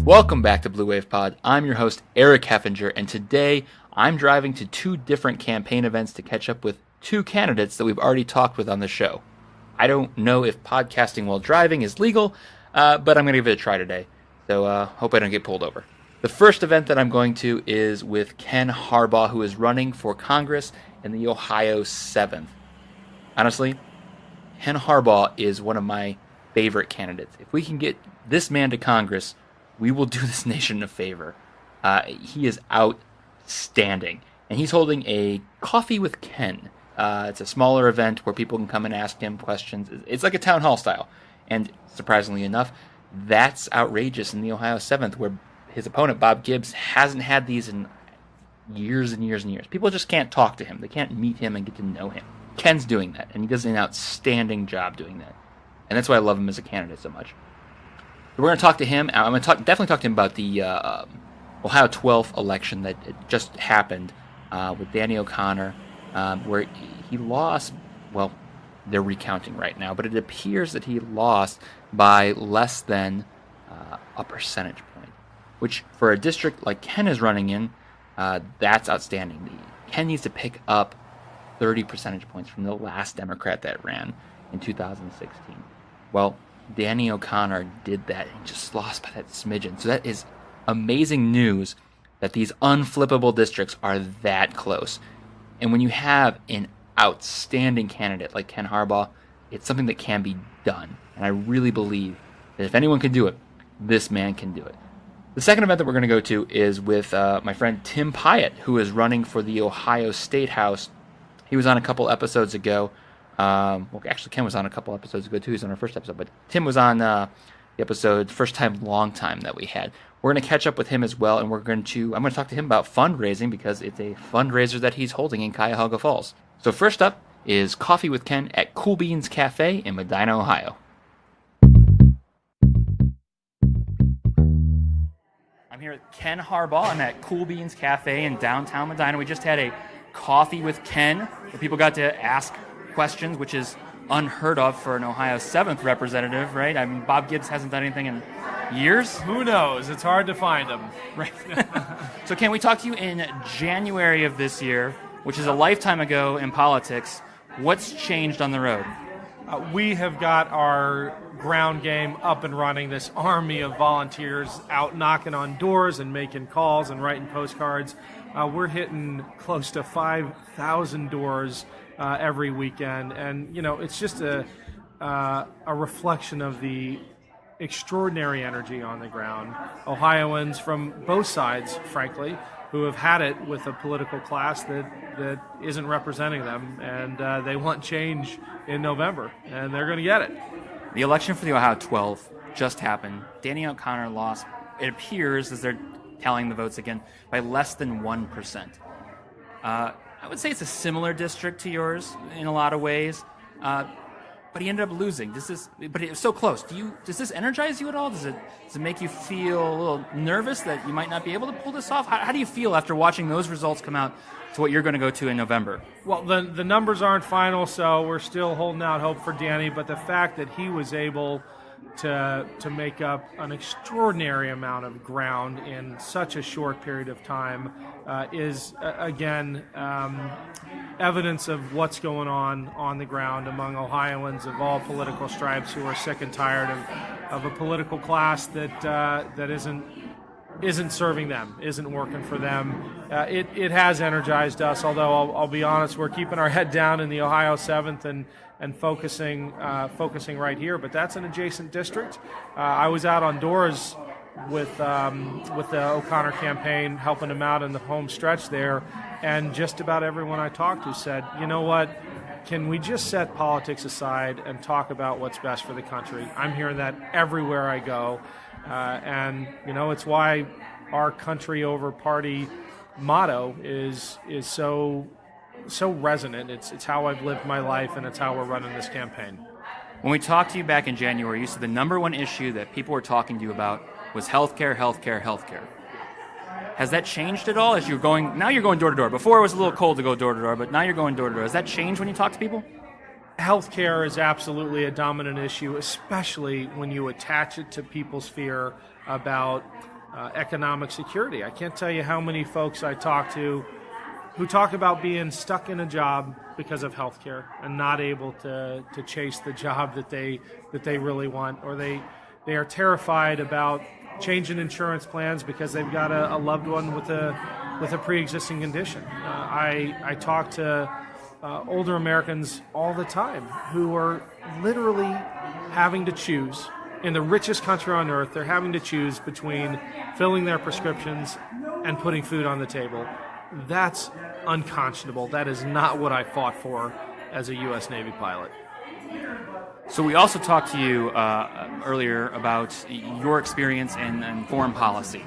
Welcome back to Blue Wave Pod. I'm your host, Eric Heffinger, and today I'm driving to two different campaign events to catch up with two candidates that we've already talked with on the show. I don't know if podcasting while driving is legal, but I'm going to give it a try today, so hope I don't get pulled over. The first event that I'm going to is with Ken Harbaugh, who is running for Congress in the Ohio 7th. Honestly, Ken Harbaugh is one of my favorite candidates. If we can get this man to Congress, we will do this nation a favor. He is outstanding. And he's holding a Coffee with Ken. It's a smaller event where people can come and ask him questions. It's like a town hall style. And surprisingly enough, that's outrageous in the Ohio 7th, where his opponent, Bob Gibbs, hasn't had these in years and years and years. People just can't talk to him. They can't meet him and get to know him. Ken's doing that, and he does an outstanding job doing that. And that's why I love him as a candidate so much. We're going to talk to him. I'm going to definitely talk to him about the Ohio 12th election that just happened with Danny O'Connor, where he lost. Well, they're recounting right now, but it appears that he lost by less than a percentage point, which for a district like Ken is running in, that's outstanding. Ken needs to pick up 30 percentage points from the last Democrat that ran in 2016. Well, Danny O'Connor did that and just lost by that smidgen. So that is amazing news that these unflippable districts are that close. And when you have an outstanding candidate like Ken Harbaugh, it's something that can be done. And I really believe that if anyone can do it, this man can do it. The second event that we're going to go to is with my friend Tim Piatt, who is running for the Ohio State House. He was on a couple episodes ago. Well, actually, Ken was on a couple episodes ago, too. He was on our first episode. But Tim was on the episode First Time, Long Time that we had. We're going to catch up with him as well, and I'm going to talk to him about fundraising because it's a fundraiser that he's holding in Cuyahoga Falls. So first up is Coffee with Ken at Cool Beans Cafe in Medina, Ohio. I'm here with Ken Harbaugh. I'm at Cool Beans Cafe in downtown Medina. We just had a Coffee with Ken where people got to ask questions, which is unheard of for an Ohio 7th representative, right? I mean, Bob Gibbs hasn't done anything in years. Who knows? It's hard to find them. Right. So, Ken, we talked to you in January of this year, which is a lifetime ago in politics. What's changed on the road? We have got our ground game up and running, this army of volunteers out knocking on doors and making calls and writing postcards. We're hitting close to 5,000 doors every weekend, and it's just a reflection of the extraordinary energy on the ground. Ohioans from both sides, frankly, who have had it with a political class that isn't representing them, and they want change in November, and they're going to get it. The election for the Ohio 12 just happened. Danny O'Connor lost, it appears, as they're tallying the votes again, by less than 1%. I would say it's a similar district to yours in a lot of ways, but he ended up losing. But it was so close. Does this energize you at all? Does it make you feel a little nervous that you might not be able to pull this off? How do you feel after watching those results come out to what you're going to go to in November? Well, the numbers aren't final, so we're still holding out hope for Danny, but the fact that he was able to make up an extraordinary amount of ground in such a short period of time is, again, evidence of what's going on the ground among Ohioans of all political stripes who are sick and tired of a political class that isn't serving them, isn't working for them. It has energized us, although I'll be honest, we're keeping our head down in the Ohio 7th and focusing right here. But that's an adjacent district. I was out on doors with the O'Connor campaign, helping him out in the home stretch there, and just about everyone I talked to said, you know what, can we just set politics aside and talk about what's best for the country? I'm hearing that everywhere I go. And it's why our country over party motto is so resonant. It's how I've lived my life, and it's how we're running this campaign. When we talked to you back in January, you said the number one issue that people were talking to you about was healthcare. Has that changed at all as you're going? Now you're going door to door. Before it was a little cold to go door to door, but now you're going door to door. Has that changed when you talk to people? Healthcare is absolutely a dominant issue, especially when you attach it to people's fear about economic security. I can't tell you how many folks I talk to who talk about being stuck in a job because of healthcare and not able to chase the job that they really want, or they are terrified about changing insurance plans because they've got a loved one with a pre-existing condition. I talk to older Americans all the time who are literally having to choose. In the richest country on earth, they're having to choose between filling their prescriptions and putting food on the table. That's unconscionable. That is not what I fought for as a U.S. Navy pilot. So we also talked to you earlier about your experience in foreign policy,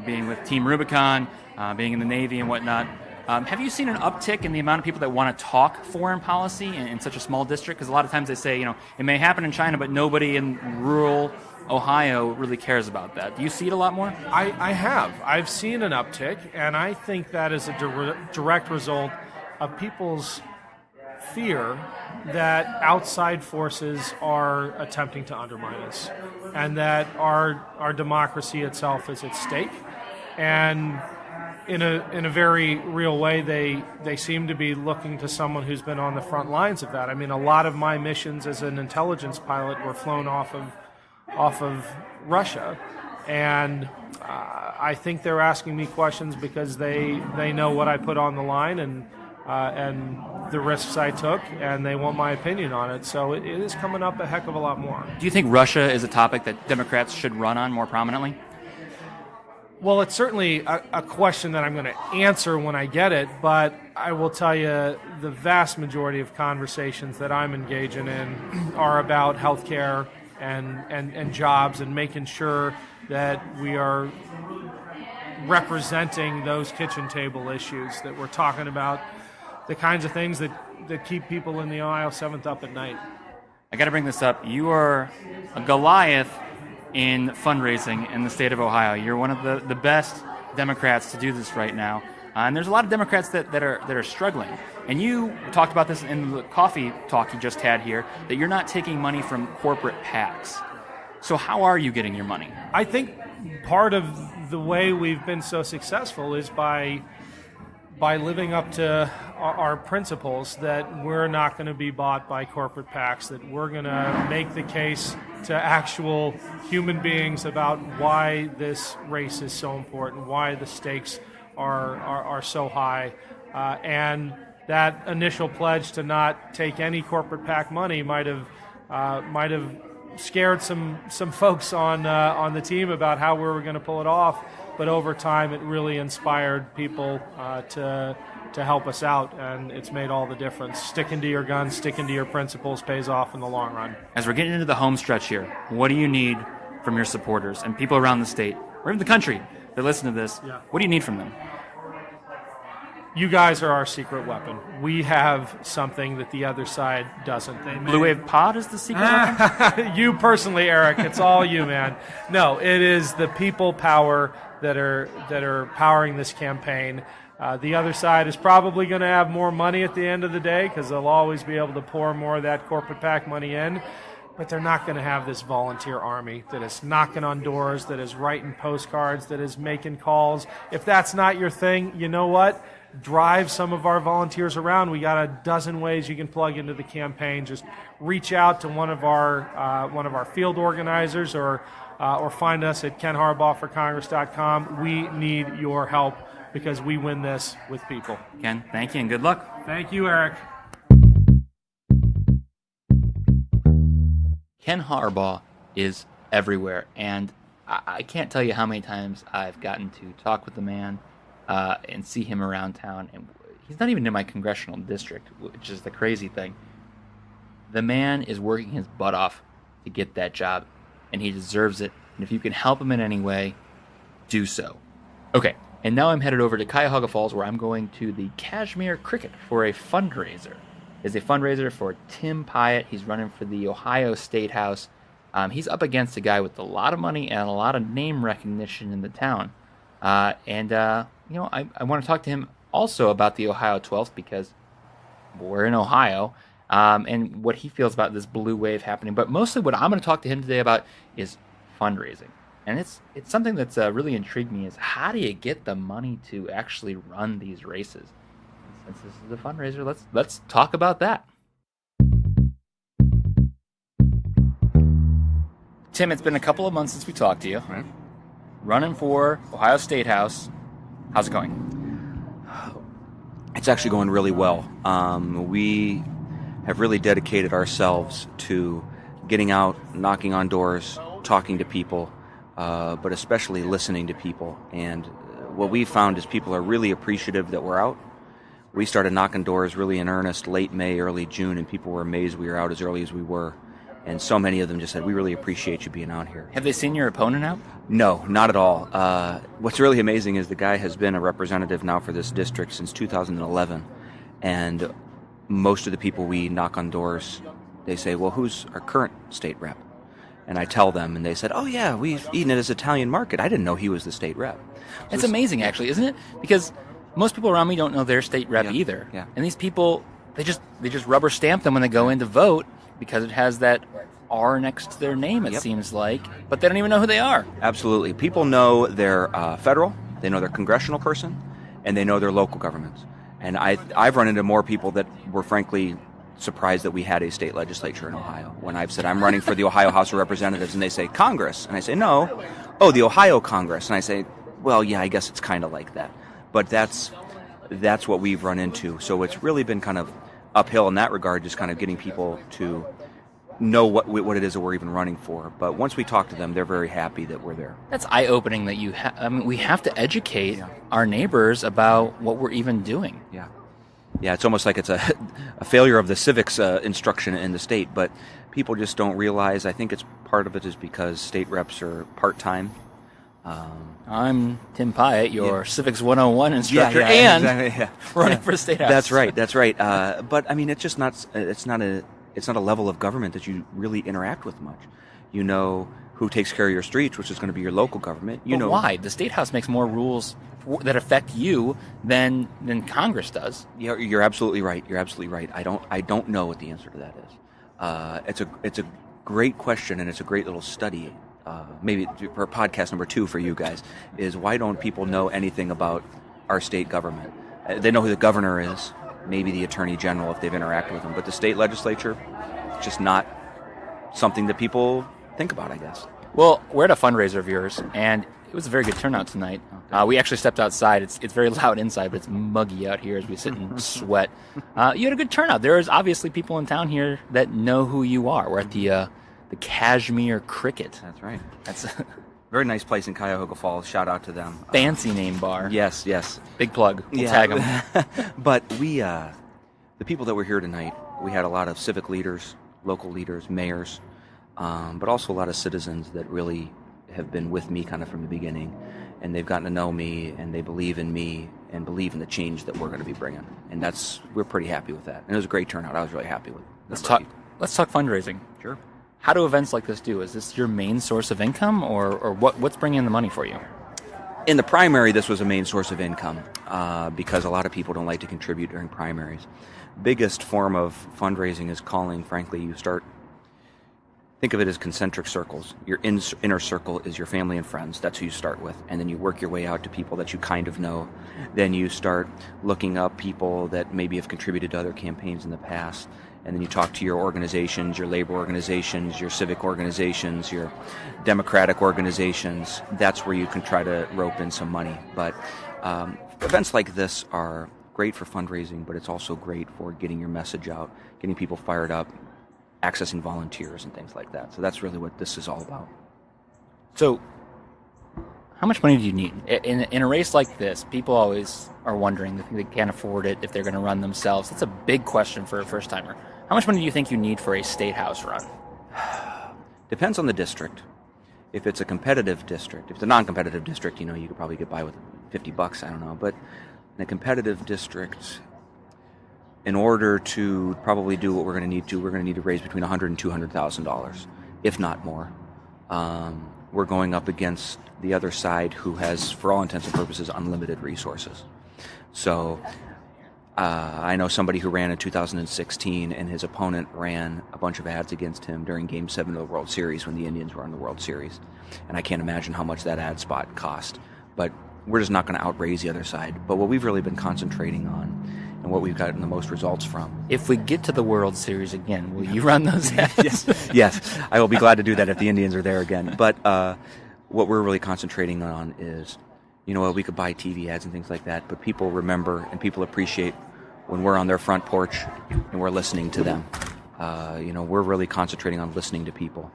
being with Team Rubicon, being in the Navy and whatnot. Have you seen an uptick in the amount of people that want to talk foreign policy in such a small district? Because a lot of times they say, it may happen in China, but nobody in rural Ohio really cares about that. Do you see it a lot more? I have. I've seen an uptick, and I think that is a direct result of people's fear that outside forces are attempting to undermine us, and that our democracy itself is at stake. And in a very real way, they seem to be looking to someone who's been on the front lines of that. I mean, a lot of my missions as an intelligence pilot were flown off of Russia, and I think they're asking me questions because they know what I put on the line and the risks I took, and they want my opinion on it. So it is coming up a heck of a lot more. Do you think Russia is a topic that Democrats should run on more prominently? Well, it's certainly a question that I'm going to answer when I get it, but I will tell you the vast majority of conversations that I'm engaging in are about healthcare and jobs, and making sure that we are representing those kitchen table issues, that we're talking about the kinds of things that keep people in the Ohio 7th up at night. I got to bring this up. You are a Goliath in fundraising in the state of Ohio. You're one of the best Democrats to do this right now. And there's a lot of Democrats that are struggling. And you talked about this in the coffee talk you just had here, that you're not taking money from corporate PACs. So how are you getting your money? I think part of the way we've been so successful is by living up to our principles, that we're not going to be bought by corporate PACs, that we're going to make the case to actual human beings about why this race is so important, why the stakes are so high, and that initial pledge to not take any corporate PAC money might have scared some folks on the team about how we were going to pull it off. But over time, it really inspired people to help us out, and it's made all the difference. Sticking to your guns, sticking to your principles pays off in the long run. As we're getting into the home stretch here, what do you need from your supporters and people around the state, or even the country that listen to this? Yeah. What do you need from them? You guys are our secret weapon. We have something that the other side doesn't. Blue Wave Pod is the secret weapon? You personally, Eric. It's all you, man. No, it is the people power that are powering this campaign. The other side is probably going to have more money at the end of the day, because they'll always be able to pour more of that corporate PAC money in. But they're not going to have this volunteer army that is knocking on doors, that is writing postcards, that is making calls. If that's not your thing, you know what? Drive some of our volunteers around. We got a dozen ways you can plug into the campaign. Just reach out to one of our field organizers, or find us at kenharbaughforcongress.com. We need your help, because we win this with people. Ken, thank you and good luck. Thank you, Eric. Ken Harbaugh is everywhere, and I can't tell you how many times I've gotten to talk with the man and see him around town. And he's not even in my congressional district, which is the crazy thing. The man is working his butt off to get that job, and he deserves it. And if you can help him in any way, do so. Okay, and now I'm headed over to Cuyahoga Falls, where I'm going to the Kashmir Cricket for a fundraiser. It's a fundraiser for Tim Piatt. He's running for the Ohio State House. He's up against a guy with a lot of money and a lot of name recognition in the town. I want to talk to him also about the Ohio 12th, because we're in Ohio, and what he feels about this blue wave happening. But mostly what I'm going to talk to him today about is fundraising. And it's something that's really intrigued me is how do you get the money to actually run these races? Since this is a fundraiser, let's talk about that. Tim, it's been a couple of months since we talked to you. Right. Running for Ohio State House. How's it going? It's actually going really well. We have really dedicated ourselves to getting out, knocking on doors, talking to people, but especially listening to people. And what we found is people are really appreciative that we're out. We started knocking doors really in earnest late May, early June, and people were amazed we were out as early as we were. And so many of them just said, we really appreciate you being out here. Have they seen your opponent out? No, not at all. What's really amazing is the guy has been a representative now for this district since 2011. And most of the people we knock on doors, they say, well, who's our current state rep? And I tell them, and they said, oh, yeah, we've eaten at his Italian market. I didn't know he was the state rep. So it's amazing, actually, isn't it? Because most people around me don't know their state rep either. Yeah. And these people, they just rubber stamp them when they go in to vote because it has that R next to their name, it seems like, but they don't even know who they are. Absolutely. People know their federal, they know their congressional person, and they know their local governments. And I've run into more people that were frankly surprised that we had a state legislature in Ohio. When I've said, I'm running for the Ohio House of Representatives, and they say, Congress. And I say, no. Oh, the Ohio Congress. And I say, well, yeah, I guess it's kind of like that. But that's what we've run into. So it's really been kind of uphill in that regard, just kind of getting people to know what it is that we're even running for. But once we talk to them, they're very happy that we're there. That's eye-opening that we have to educate our neighbors about what we're even doing. Yeah. Yeah, it's almost like it's a failure of the civics instruction in the state, but people just don't realize. I think it's part of it is because state reps are part-time. I'm Tim Piatt, your Civics 101 instructor, running for the State House. That's right. But I mean, it's just not. It's not a level of government that you really interact with much. You know who takes care of your streets, which is going to be your local government. You know why the State House makes more rules that affect you than Congress does. You're absolutely right. You're absolutely right. I don't know what the answer to that is. It's a great question, and it's a great little study. Maybe for podcast number 2 for you guys, is why don't people know anything about our state government? They know who the governor is, maybe the attorney general if they've interacted with them, but the state legislature, just not something that people think about, I guess. Well, we're at a fundraiser of yours, and it was a very good turnout tonight. We actually stepped outside. It's very loud inside, but it's muggy out here as we sit and sweat. You had a good turnout. There's obviously people in town here that know who you are. We're at the Cashmere Cricket. That's right. That's a very nice place in Cuyahoga Falls. Shout out to them. Fancy name bar. Yes. Big plug. We'll tag them. But we, the people that were here tonight, we had a lot of civic leaders, local leaders, mayors, but also a lot of citizens that really have been with me kind of from the beginning. And they've gotten to know me, and they believe in me, and believe in the change that we're going to be bringing. And we're pretty happy with that. And it was a great turnout. I was really happy with it. Let's talk fundraising. Sure. How do events like this do? Is this your main source of income, or what's bringing in the money for you? In the primary, this was a main source of income because a lot of people don't like to contribute during primaries. Biggest form of fundraising is calling, frankly, think of it as concentric circles. Your inner circle is your family and friends. That's who you start with. And then you work your way out to people that you kind of know. Then you start looking up people that maybe have contributed to other campaigns in the past. And then you talk to your organizations, your labor organizations, your civic organizations, your democratic organizations. That's where you can try to rope in some money. But events like this are great for fundraising, but it's also great for getting your message out, getting people fired up, accessing volunteers and things like that. So that's really what this is all about. So how much money do you need? In a race like this, people always are wondering if they can't afford it, if they're going to run themselves. That's a big question for a first-timer. How much money do you think you need for a state house run? Depends on the district. If it's a competitive district, if it's a non-competitive district, you could probably get by with $50, I don't know. But in a competitive district, in order to probably do what we're going to need to raise between $100,000 and $200,000, if not more. We're going up against the other side who has, for all intents and purposes, unlimited resources. So I know somebody who ran in 2016, and his opponent ran a bunch of ads against him during Game 7 of the World Series when the Indians were in the World Series. And I can't imagine how much that ad spot cost. But we're just not going to outraise the other side. But what we've really been concentrating on, and what we've gotten the most results from. If we get to the World Series again, will you run those ads? Yes, I will be glad to do that if the Indians are there again. But what we're really concentrating on is, we could buy TV ads and things like that, but people remember and people appreciate when we're on their front porch and we're listening to them. We're really concentrating on listening to people.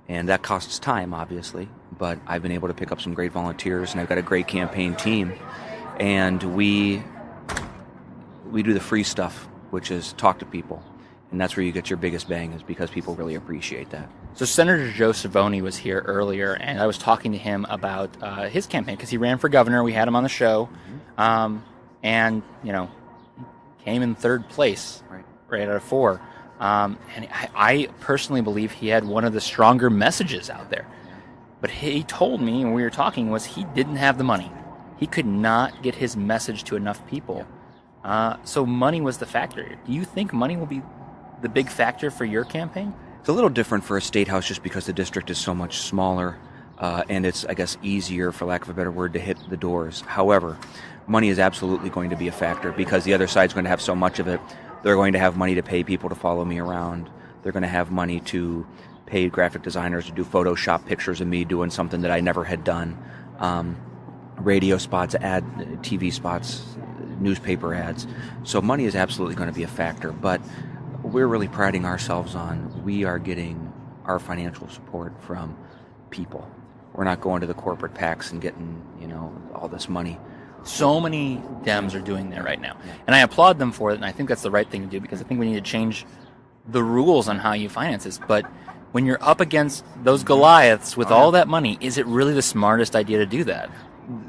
And that costs time, obviously, but I've been able to pick up some great volunteers, and I've got a great campaign team. And we do the free stuff, which is talk to people. And that's where you get your biggest bang, is because people really appreciate that. So Senator Joe Savoni was here earlier, and I was talking to him about his campaign, because he ran for governor. We had him on the show. And, came in third place, right out of 4. And I personally believe he had one of the stronger messages out there. But he told me, when we were talking, was he didn't have the money. He could not get his message to enough people. So money was the factor. Do you think money will be the big factor for your campaign? It's a little different for a state house just because the district is so much smaller, and it's, I guess, easier, for lack of a better word, to hit the doors. However, money is absolutely going to be a factor because the other side's going to have so much of it. They're going to have money to pay people to follow me around. They're going to have money to pay graphic designers to do Photoshop pictures of me doing something that I never had done. Radio spots, TV spots, newspaper ads. So money is absolutely going to be a factor, but we're really priding ourselves on we are getting our financial support from people. We're not going to the corporate PACs and getting, all this money. So many Dems are doing that right now. And I applaud them for it, and I think that's the right thing to do, because I think we need to change the rules on how you finance this. But when you're up against those Goliaths with all that money, is it really the smartest idea to do that?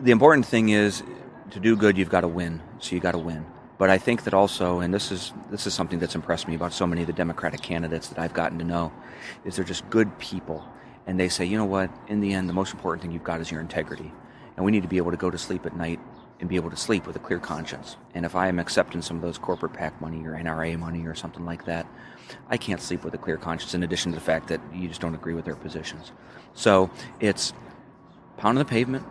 The important thing is, to do good, you've got to win. So you got to win. But I think that also, and this is something that's impressed me about so many of the Democratic candidates that I've gotten to know, is they're just good people. And they say, you know what, in the end, the most important thing you've got is your integrity. And we need to be able to go to sleep at night and be able to sleep with a clear conscience. And if I am accepting some of those corporate PAC money or NRA money or something like that, I can't sleep with a clear conscience, in addition to the fact that you just don't agree with their positions. So it's pounding the pavement,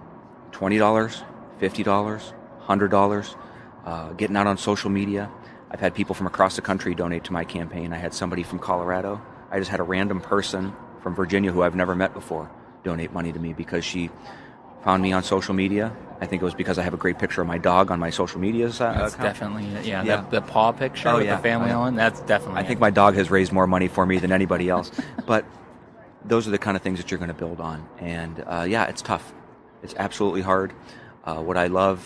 $20, $50, $100, getting out on social media. I've had people from across the country donate to my campaign. I had somebody from Colorado. I just had a random person from Virginia who I've never met before donate money to me because she found me on social media. I think it was because I have a great picture of my dog on my social media account. That's definitely it. Yeah. The paw picture with the family on, that's definitely I think my dog has raised more money for me than anybody else. But those are the kind of things that you're going to build on. And it's tough. It's absolutely hard. What I love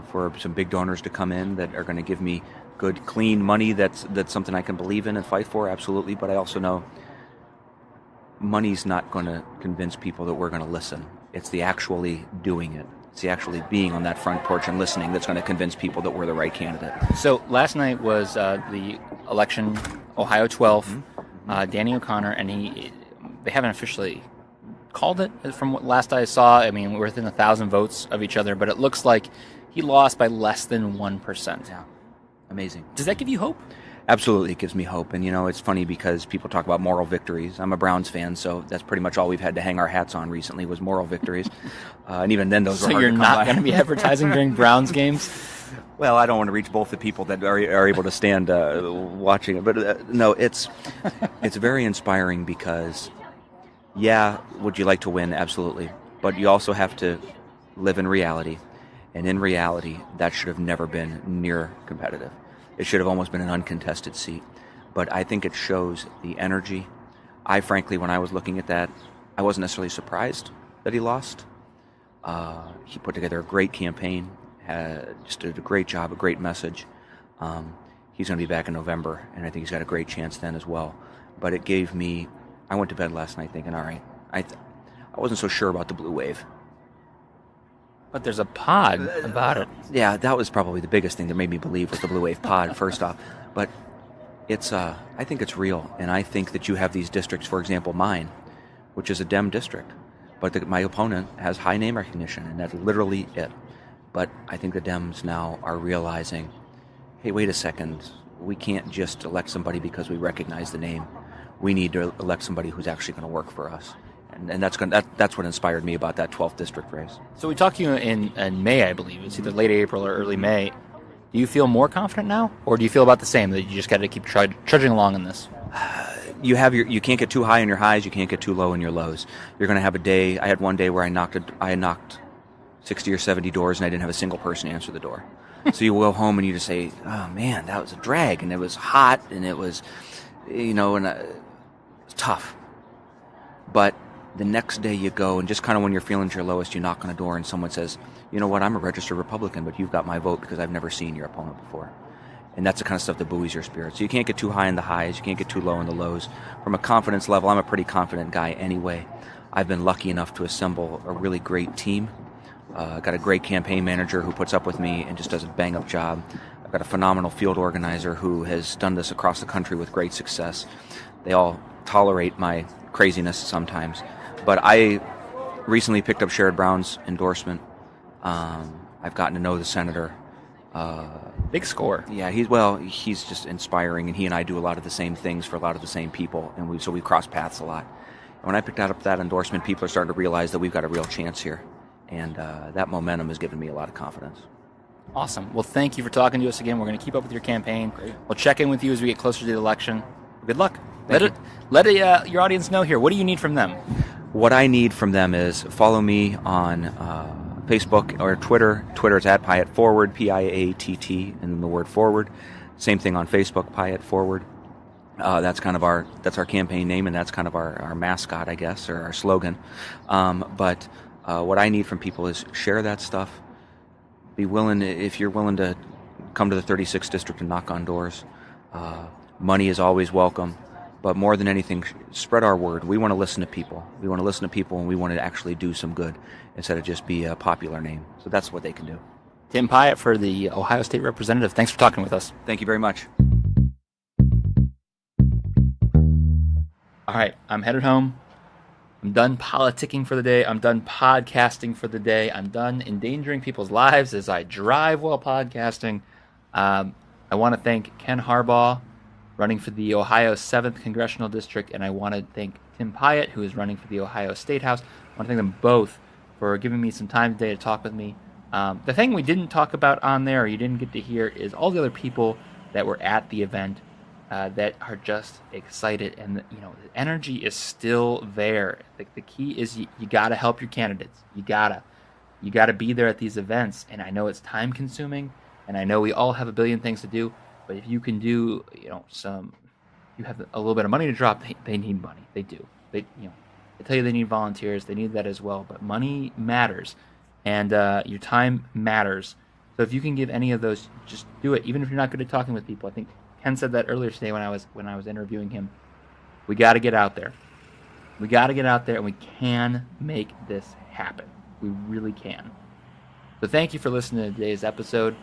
for some big donors to come in that are going to give me good, clean money that's something I can believe in and fight for, absolutely. But I also know money's not going to convince people that we're going to listen. It's the actually doing it. It's the actually being on that front porch and listening that's going to convince people that we're the right candidate. So last night was the election, Ohio 12, Danny O'Connor, and they haven't officially called it from what last I saw. I mean, we're within 1,000 votes of each other, but it looks like he lost by less than 1%. Yeah, amazing. Does that give you hope? Absolutely, it gives me hope. And, it's funny because people talk about moral victories. I'm a Browns fan, so that's pretty much all we've had to hang our hats on recently was moral victories. And even then, those were hard to come by. So you're not going to be advertising during Browns games? Well, I don't want to reach both the people that are able to stand watching it. But, no, it's very inspiring because, would you like to win? Absolutely. But you also have to live in reality. And in reality, that should have never been near competitive. It should have almost been an uncontested seat. But I think it shows the energy. I, frankly, when I was looking at that, I wasn't necessarily surprised that he lost. He put together a great campaign, just did a great job, a great message. He's going to be back in November, and I think he's got a great chance then as well. But it gave me, I went to bed last night thinking, all right, I wasn't so sure about the blue wave. But there's a pod about it. Yeah, that was probably the biggest thing that made me believe was the Blue Wave pod, first off. But it's, I think it's real. And I think that you have these districts, for example, mine, which is a Dem district. But my opponent has high name recognition, and that's literally it. But I think the Dems now are realizing hey, wait a second, we can't just elect somebody because we recognize the name. We need to elect somebody who's actually going to work for us. And that's what inspired me about that 12th district race. So we talked to you in May, I believe. It's either late April or early May. Do you feel more confident now, or do you feel about the same, that you just got to keep trudging along in this? You can't get too high in your highs, you can't get too low in your lows. You're going to have a day. I had one day where I knocked 60 or 70 doors and I didn't have a single person answer the door. So you go home and you just say, oh man, that was a drag, and it was hot, and it was, it's tough. But the next day you go, and just kind of when you're feeling at your lowest, you knock on a door and someone says, you know what, I'm a registered Republican, but you've got my vote because I've never seen your opponent before. And that's the kind of stuff that buoys your spirit. So you can't get too high in the highs, you can't get too low in the lows. From a confidence level, I'm a pretty confident guy anyway. I've been lucky enough to assemble a really great team. Got a great campaign manager who puts up with me and just does a bang-up job. I've got a phenomenal field organizer who has done this across the country with great success. They all tolerate my craziness sometimes. But I recently picked up Sherrod Brown's endorsement. I've gotten to know the senator. Big score. Yeah, he's just inspiring, and he and I do a lot of the same things for a lot of the same people, and we cross paths a lot. And when I picked up that endorsement, people are starting to realize that we've got a real chance here, and that momentum has given me a lot of confidence. Awesome. Well, thank you for talking to us again. We're going to keep up with your campaign. Great. We'll check in with you as we get closer to the election. Good luck. Let your audience know here. What do you need from them? What I need from them is follow me on Facebook or Twitter. Twitter is at Piatt Forward, Piatt, and then the word forward. Same thing on Facebook, Piatt Forward. That's our campaign name, and that's kind of our mascot, I guess, or our slogan. But what I need from people is share that stuff. Be willing, if you're willing to come to the 36th district and knock on doors. Money is always welcome. But more than anything, spread our word. We want to listen to people. We want to listen to people, and we want to actually do some good instead of just be a popular name. So that's what they can do. Tim Piatt for the Ohio State Representative. Thanks for talking with us. Thank you very much. All right, I'm headed home. I'm done politicking for the day. I'm done podcasting for the day. I'm done endangering people's lives as I drive while podcasting. I want to thank Ken Harbaugh, running for the Ohio 7th Congressional District, and I want to thank Tim Piatt, who is running for the Ohio State House. I want to thank them both for giving me some time today to talk with me. The thing we didn't talk about on there, or you didn't get to hear, is all the other people that were at the event that are just excited, and the energy is still there. The key is you got to help your candidates. You gotta be there at these events, and I know it's time consuming, and I know we all have a billion things to do. But if you can do, you have a little bit of money to drop, they need money. They do. They tell you they need volunteers. They need that as well. But money matters, and your time matters. So if you can give any of those, just do it. Even if you're not good at talking with people. I think Ken said that earlier today when I was interviewing him. We got to get out there. We got to get out there, and we can make this happen. We really can. So thank you for listening to today's episode.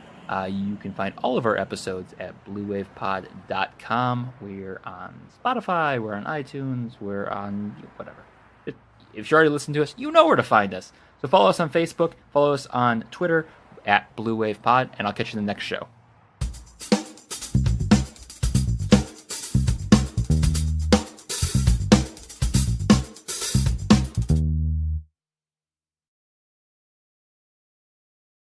You can find all of our episodes at bluewavepod.com. We're on Spotify, we're on iTunes, we're on whatever. If you already listened to us, you know where to find us. So follow us on Facebook, follow us on Twitter at bluewavepod, and I'll catch you in the next show.